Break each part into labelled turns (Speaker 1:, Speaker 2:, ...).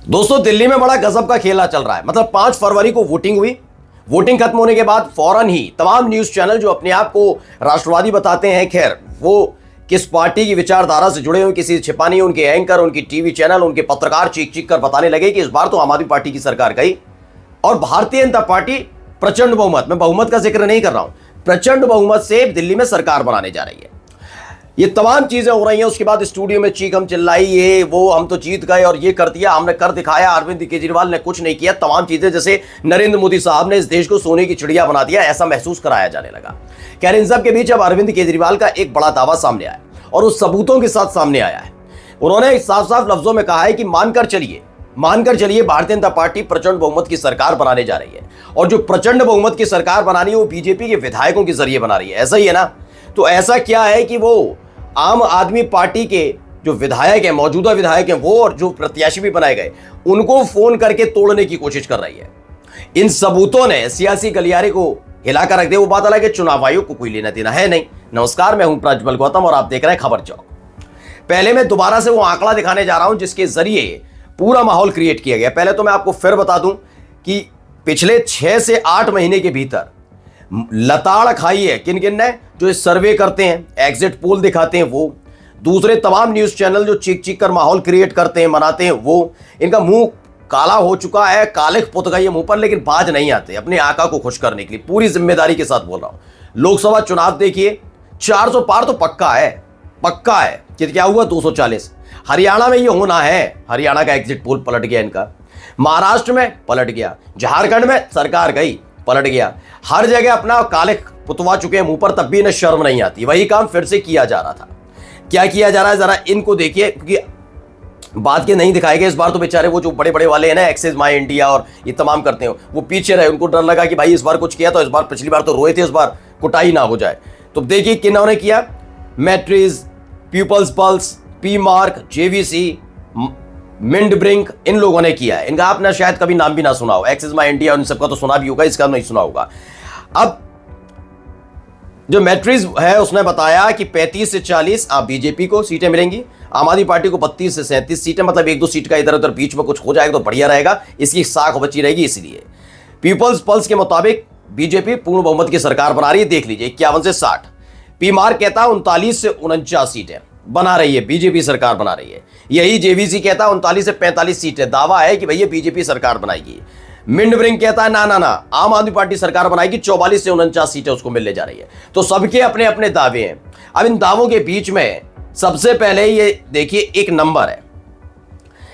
Speaker 1: दोस्तों, दिल्ली में बड़ा गजब का खेला चल रहा है। मतलब 5 फरवरी को वोटिंग हुई। वोटिंग खत्म होने के बाद फौरन ही तमाम न्यूज चैनल जो अपने आप को राष्ट्रवादी बताते हैं, खैर वो किस पार्टी की विचारधारा से जुड़े हुए किसी से छिपा नहीं, उनके एंकर, उनकी टीवी चैनल, उनके पत्रकार चीख चीख कर बताने लगे कि इस बार तो आम आदमी पार्टी की सरकार गई और भारतीय जनता पार्टी प्रचंड बहुमत, मैं बहुमत का जिक्र नहीं कर रहा हूं, प्रचंड बहुमत से दिल्ली में सरकार बनाने जा रही है। ये तमाम चीजें हो रही हैं। उसके बाद स्टूडियो में चीखम चिल्लाई, ये वो, हम तो जीत गए और ये कर दिया, हमने कर दिखाया, अरविंद केजरीवाल ने कुछ नहीं किया। तमाम चीजें जैसे नरेंद्र मोदी साहब ने इस देश को सोने की चिड़िया बना दिया, ऐसा महसूस कराया जाने लगा। खैर, इन सब के बीच अब अरविंद केजरीवाल का एक बड़ा दावा सामने आया और उस सबूतों के साथ सामने आया है। उन्होंने साफ साफ लफ्जों में कहा है कि मानकर चलिए भारतीय जनता पार्टी प्रचंड बहुमत की सरकार बनाने जा रही है और जो प्रचंड बहुमत की सरकार बनानी है वो बीजेपी के विधायकों के जरिए बना रही है। ऐसा ही है ना? तो ऐसा क्या है कि वो आम आदमी पार्टी के जो विधायक हैं, मौजूदा विधायक हैं, वो और जो प्रत्याशी भी बनाए गए, उनको फोन करके तोड़ने की कोशिश कर रही है। इन सबूतों ने सियासी गलियारे को हिलाकर रख दिया। वो बात अलग है, चुनाव आयोग को कोई लेना देना है नहीं। नमस्कार, मैं हूं प्रज्वल गौतम और आप देख रहे हैं खबर चौक। पहले मैं दोबारा से वो आंकड़ा दिखाने जा रहा हूं जिसके जरिए पूरा माहौल क्रिएट किया गया। पहले तो मैं आपको फिर बता दूं कि पिछले 6 से 8 महीने के भीतर लताड़ खाई है किन किन ने, जो इस सर्वे करते हैं, एग्जिट पोल दिखाते हैं, वो दूसरे तमाम न्यूज चैनल जो चीख चीख कर माहौल क्रिएट करते हैं, मनाते हैं, वो इनका मुंह काला हो चुका है, कालिख पुत गई है मुंह पर, लेकिन बाज नहीं आते अपने आका को खुश करने के लिए। पूरी जिम्मेदारी के साथ बोल रहा हूं। लोकसभा चुनाव देखिए, 400 पार तो पक्का है, पक्का है। क्या हुआ? 240। हरियाणा में ये होना है, हरियाणा का एग्जिट पोल पलट गया इनका, महाराष्ट्र में पलट गया, झारखंड में सरकार गई, पलट गया। हर जगह अपना काले पुतवा चुके हैं मुंह पर, तब भी इन्हें शर्म नहीं आती। वही काम फिर से किया जा रहा था। क्या किया जा रहा है जरा इनको देखिए, क्योंकि बात के नहीं दिखाए गए इस बार तो बेचारे वो जो बड़े बड़े वाले हैं ना, एक्सेस माई इंडिया और ये तमाम करते हैं, वो पीछे रहे। उनको डर लगा कि भाई इस बार कुछ किया तो इस बार, पिछली बार तो रोए थे, इस बार कुटाई ना हो जाए। तो देखिए किन्होंने किया, Matrize, Peoples Pulse, P Marq, JVC, Mindbrink, इन लोगों ने किया है। इनका आपने शायद कभी नाम भी ना सुना हो। एक्सिस माई इंडिया उन सबका तो सुना भी होगा, इसका नहीं सुना होगा। अब जो मैट्रिज है उसने बताया कि 35 से 40 बीजेपी को सीटें मिलेंगी, आम आदमी पार्टी को 32 से 37 सीटें, मतलब 1-2 सीट का इधर उधर बीच में कुछ हो जाएगा तो बढ़िया रहेगा, इसकी साख बची रहेगी। इसलिए पीपल्स पल्स के मुताबिक बीजेपी पूर्ण बहुमत की सरकार बना रही है। देख लीजिए 51 से 60। पी मार्क कहता है 39 से 49 सीटें बना रही है, बीजेपी सरकार बना रही है। यही जेवीसी कहता है 39 से 45 सीटें, दावा है कि भैया बीजेपी सरकार बनाएगी। मिंडब्रिंग कहता है ना ना ना, आम आदमी पार्टी सरकार बनाएगी, 44 से 49 सीटें उसको मिलने जा रही है। तो सबके अपने अपने दावे हैं। अब इन दावों के बीच में सबसे पहले ये देखिए, एक नंबर है,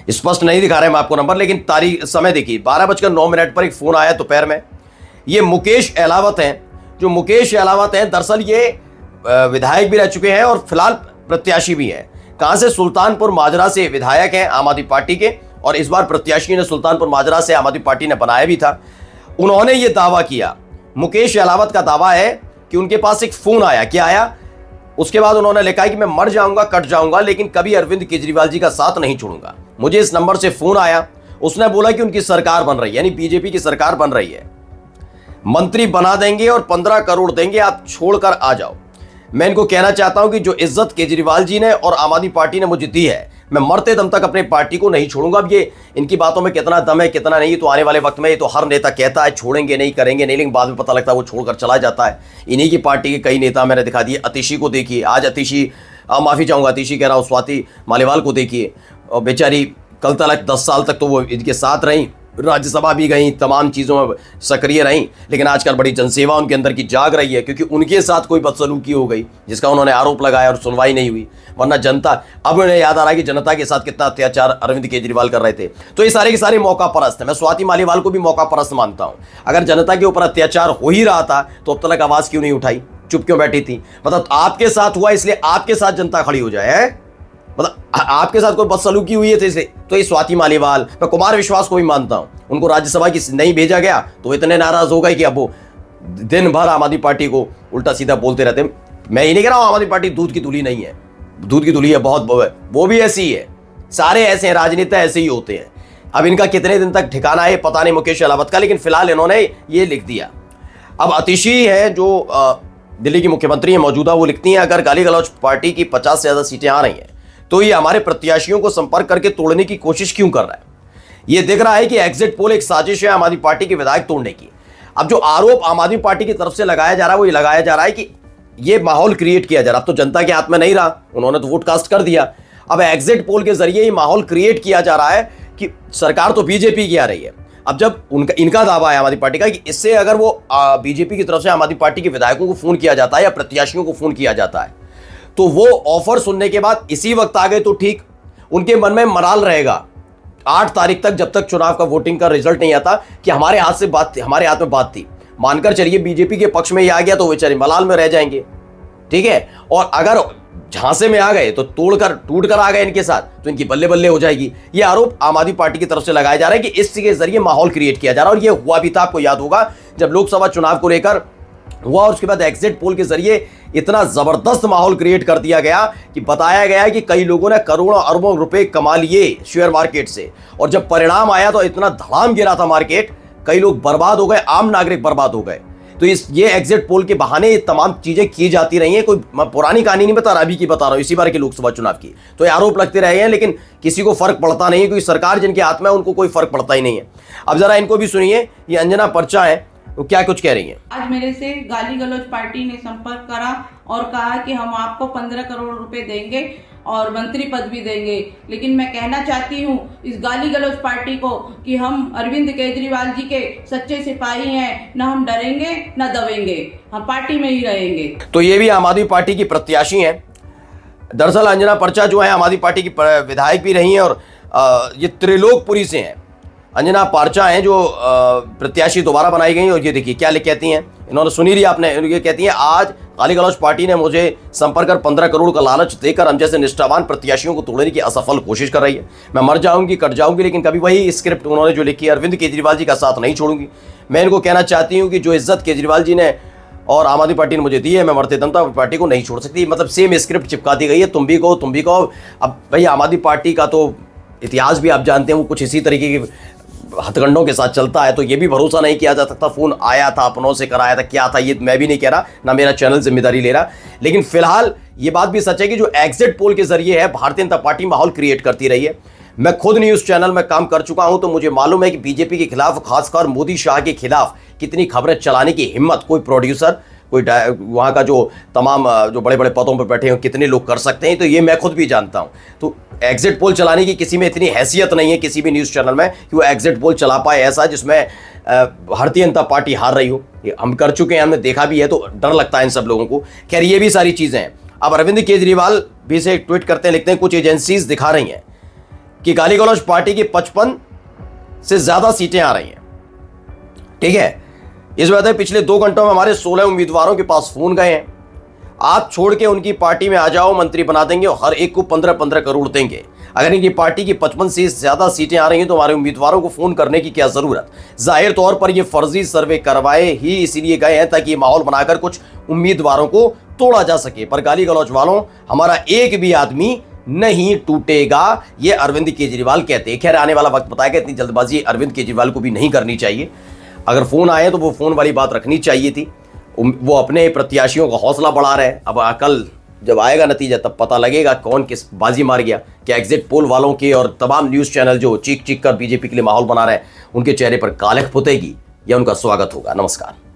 Speaker 1: स्पष्ट नहीं दिखा रहे हम आपको नंबर, लेकिन तारीख समय देखिए, 12:09 पर एक फोन आया दोपहर में। ये मुकेश अहलावत हैं। जो मुकेश अहलावत हैं, दरअसल ये विधायक भी रह चुके हैं और फिलहाल प्रत्याशी भी हैं। कहां से? सुल्तानपुर माजरा से विधायक हैं आम आदमी पार्टी के, और इस बार प्रत्याशी ने सुल्तानपुर माजरा से आम आदमी पार्टी ने बनाया भी था। उन्होंने ये दावा किया, मुकेश अहलावत का दावा है कि उनके पास एक फोन आया। क्या आया? उसके बाद उन्होंने लिखा है कि मैं मर जाऊंगा, कट जाऊंगा, लेकिन कभी अरविंद केजरीवाल जी का साथ नहीं छोड़ूंगा। मुझे इस नंबर से फोन आया, उसने बोला कि उनकी सरकार बन रही है, यानी बीजेपी की सरकार बन रही है, मंत्री बना देंगे और 15 करोड़ देंगे, आप छोड़कर आ जाओ। मैं इनको कहना चाहता हूं कि जो इज्जत केजरीवाल जी ने और आम आदमी पार्टी ने मुझे दी है, मैं मरते दम तक अपने पार्टी को नहीं छोड़ूंगा। अब ये इनकी बातों में कितना दम है कितना नहीं, तो आने वाले वक्त में ये तो हर नेता कहता है छोड़ेंगे नहीं, करेंगे नहीं, लेकिन बाद में पता लगता है वो छोड़कर चला जाता है। इन्हीं की पार्टी के कई नेता मैंने दिखा दिए। अतिशी को देखिए, आज अतिशी, माफी चाहूंगा अतिशी कह रहा हूँ, स्वाति मालीवाल को देखिए, और बेचारी कल तक 10 साल तक तो वो इनके साथ रही, राज्यसभा भी गई, तमाम चीज़ों में सक्रिय रहीं, लेकिन आजकल बड़ी जनसेवा उनके अंदर की जाग रही है, क्योंकि उनके साथ कोई बदसलूकी हो गई जिसका उन्होंने आरोप लगाया और सुनवाई नहीं हुई। वरना जनता, अब उन्हें याद आ रहा है कि जनता के साथ कितना अत्याचार अरविंद केजरीवाल कर रहे थे। तो ये सारे के सारे मौका परस्त हैं। मैं स्वाति मालीवाल को भी मौका परस्त मानता हूँ। अगर जनता के ऊपर अत्याचार हो ही रहा था तो अब तक आवाज़ क्यों नहीं उठाई, चुप क्यों बैठी थी? मतलब आपके साथ हुआ इसलिए आपके साथ जनता खड़ी हो जाए, मतलब आपके साथ कोई बदसलूकी हुई है तो ये स्वाति मालीवाल, मैं कुमार विश्वास को भी मानता हूं, उनको राज्यसभा की नहीं भेजा गया तो इतने नाराज हो गए कि अब वो दिन भर आम आदमी पार्टी को उल्टा सीधा बोलते रहते। मैं ये नहीं कह रहा हूं आम आदमी पार्टी दूध की तुली नहीं है, दूध की तुली है बहुत, वो भी ऐसी ही है, सारे ऐसे हैं, राजनेता ऐसे ही होते हैं। अब इनका कितने दिन तक ठिकाना है पता नहीं मुकेश अहलावत का, लेकिन फिलहाल इन्होंने ये लिख दिया। अब अतिशी है जो दिल्ली की मुख्यमंत्री है मौजूदा, वो लिखती हैं अगर गाली गलौज पार्टी की 50 से ज्यादा सीटें आ रही हैं तो ये हमारे प्रत्याशियों को संपर्क करके तोड़ने की कोशिश क्यों कर रहा है? ये दिख रहा है कि एग्जिट पोल एक साजिश है आम आदमी पार्टी के विधायक तोड़ने की। अब जो आरोप आम आदमी पार्टी की तरफ से लगाया जा रहा है वो ये लगाया जा रहा है कि ये माहौल क्रिएट किया जा रहा है। अब तो जनता के हाथ में नहीं रहा, उन्होंने तो वोट कास्ट कर दिया। अब एग्जिट पोल के जरिए ये माहौल क्रिएट किया जा रहा है कि सरकार तो बीजेपी की आ रही है। अब जब इनका दावा है आम आदमी पार्टी का कि इससे अगर वो बीजेपी की तरफ से आम आदमी पार्टी के विधायकों को फोन किया जाता है या प्रत्याशियों को फोन किया जाता है तो वो ऑफर सुनने के बाद इसी वक्त आ गए तो ठीक, उनके मन में मलाल रहेगा 8 तारीख तक, जब तक चुनाव का वोटिंग का रिजल्ट नहीं आता, कि हमारे हाथ में बात थी। मानकर चलिए बीजेपी के पक्ष में ही आ गया तो बेचारे मलाल में रह जाएंगे, ठीक है। और अगर झांसे में आ गए तो टूट कर आ गए इनके साथ, तो इनकी बल्ले बल्ले हो जाएगी। ये आरोप आम आदमी पार्टी की तरफ से लगाया जा रहा है कि इसके जरिए माहौल क्रिएट किया जा रहा है। और ये हुआ भी था, आपको याद होगा जब लोकसभा चुनाव को लेकर हुआ और उसके बाद एग्जिट पोल के जरिए इतना जबरदस्त माहौल क्रिएट कर दिया गया कि बताया गया कि कई लोगों ने करोड़ों अरबों रुपए कमा लिए शेयर मार्केट से। और जब परिणाम आया तो इतना धड़ाम गिरा था मार्केट, कई लोग बर्बाद हो गए, आम नागरिक बर्बाद हो गए। तो ये एग्जिट पोल के बहाने तमाम चीजें की जाती रही हैं। कोई पुरानी कहानी नहीं बता रहा, अभी की बता रहा हूं, इसी बार के लोकसभा चुनाव की। तो ये आरोप लगते रहे हैं लेकिन किसी को फर्क पड़ता नहीं है, क्योंकि सरकार जिनके हाथ में है उनको कोई फर्क पड़ता ही नहीं है। अब जरा इनको भी सुनिए, ये अंजना पर्चा है, वो क्या कुछ कह रही हैं।
Speaker 2: आज मेरे से गाली गलौज पार्टी ने संपर्क करा और कहा कि हम आपको 15 करोड़ रुपए देंगे और मंत्री पद भी देंगे। लेकिन मैं कहना चाहती हूँ इस गाली गलौज पार्टी को कि हम अरविंद केजरीवाल जी के सच्चे सिपाही हैं, ना हम डरेंगे ना दबेंगे, हम पार्टी में ही रहेंगे।
Speaker 1: तो ये भी आम आदमी पार्टी की प्रत्याशी हैं। दरअसल अंजना पर्चा जो है आम आदमी पार्टी की विधायक भी रही हैं और ये त्रिलोकपुरी से हैं। अंजना पर्चा हैं जो प्रत्याशी दोबारा बनाई गई। और ये देखिए क्या कहती हैं, इन्होंने सुनी रही आपने, ये कहती हैं आज गाली गलौज पार्टी ने मुझे संपर्क कर 15 करोड़ का लालच देकर हम जैसे निष्ठावान प्रत्याशियों को तोड़ने की असफल कोशिश कर रही है। मैं मर जाऊंगी, कट जाऊंगी, लेकिन कभी वही स्क्रिप्ट उन्होंने जो लिखी है, अरविंद केजरीवाल जी का साथ नहीं छोड़ूंगी। मैं इनको कहना चाहती हूँ कि जो इज्जत केजरीवाल जी ने और आम आदमी पार्टी ने मुझे दी है, मैं मरते दम तक पार्टी को नहीं छोड़ सकती। मतलब सेम स्क्रिप्ट चिपका दी गई है, तुम भी कहो। अब भाई आम आदमी पार्टी का तो इतिहास भी आप जानते हैं, वो कुछ इसी तरीके की हथकंडों के साथ चलता है। तो ये भी भरोसा नहीं किया जा सकता, फोन आया था, अपनों से कराया था, क्या था, ये मैं भी नहीं कह रहा, ना मेरा चैनल जिम्मेदारी ले रहा। लेकिन फिलहाल ये बात भी सच है कि जो एग्जिट पोल के जरिए है भारतीय जनता पार्टी माहौल क्रिएट करती रही है। मैं खुद न्यूज चैनल में काम कर चुका हूं तो मुझे मालूम है कि बीजेपी के खिलाफ, खासकर मोदी शाह के खिलाफ कितनी खबरें चलाने की हिम्मत कोई प्रोड्यूसर, कोई वहाँ का जो तमाम जो बड़े बड़े पदों पर बैठे हैं कितने लोग कर सकते हैं। तो ये मैं खुद भी जानता हूँ। तो एग्जिट पोल चलाने की किसी में इतनी हैसियत नहीं है किसी भी न्यूज़ चैनल में कि वो एग्जिट पोल चला पाए ऐसा जिसमें भारतीय जनता पार्टी हार रही हो। हम कर चुके हैं, हमने देखा भी है, तो डर लगता है इन सब लोगों को। खैर ये भी सारी चीज़ें हैं। अब अरविंद केजरीवाल भी से ट्वीट करते हैं, लिखते हैं कुछ एजेंसीज दिखा रही हैं कि गाली गलौज पार्टी की 55 से ज़्यादा सीटें आ रही हैं, ठीक है। इस वजह से पिछले 2 घंटों में हमारे 16 उम्मीदवारों के पास फोन गए हैं, आप छोड़ के उनकी पार्टी में आ जाओ, मंत्री बना देंगे और हर एक को 15-15 करोड़ देंगे। अगर इनकी पार्टी की 55 से ज़्यादा सीटें आ रही हैं तो हमारे उम्मीदवारों को फ़ोन करने की क्या ज़रूरत। जाहिर तौर पर ये फर्जी सर्वे करवाए ही इसीलिए गए हैं ताकि माहौल बनाकर कुछ उम्मीदवारों को तोड़ा जा सके। पर गाली गलौज वालों, हमारा एक भी आदमी नहीं टूटेगा, ये अरविंद केजरीवाल कहते हैं। खैर आने वाला वक्त बताएगा, इतनी जल्दबाजी अरविंद केजरीवाल को भी नहीं करनी चाहिए। अगर फ़ोन आए तो वो फ़ोन वाली बात रखनी चाहिए थी। वो अपने प्रत्याशियों का हौसला बढ़ा रहे हैं। अब कल जब आएगा नतीजा तब पता लगेगा कौन किस बाजी मार गया। क्या एग्जिट पोल वालों के और तमाम न्यूज़ चैनल जो चीख चीख कर बीजेपी के लिए माहौल बना रहे हैं उनके चेहरे पर कालख पुतेगी या उनका स्वागत होगा। नमस्कार।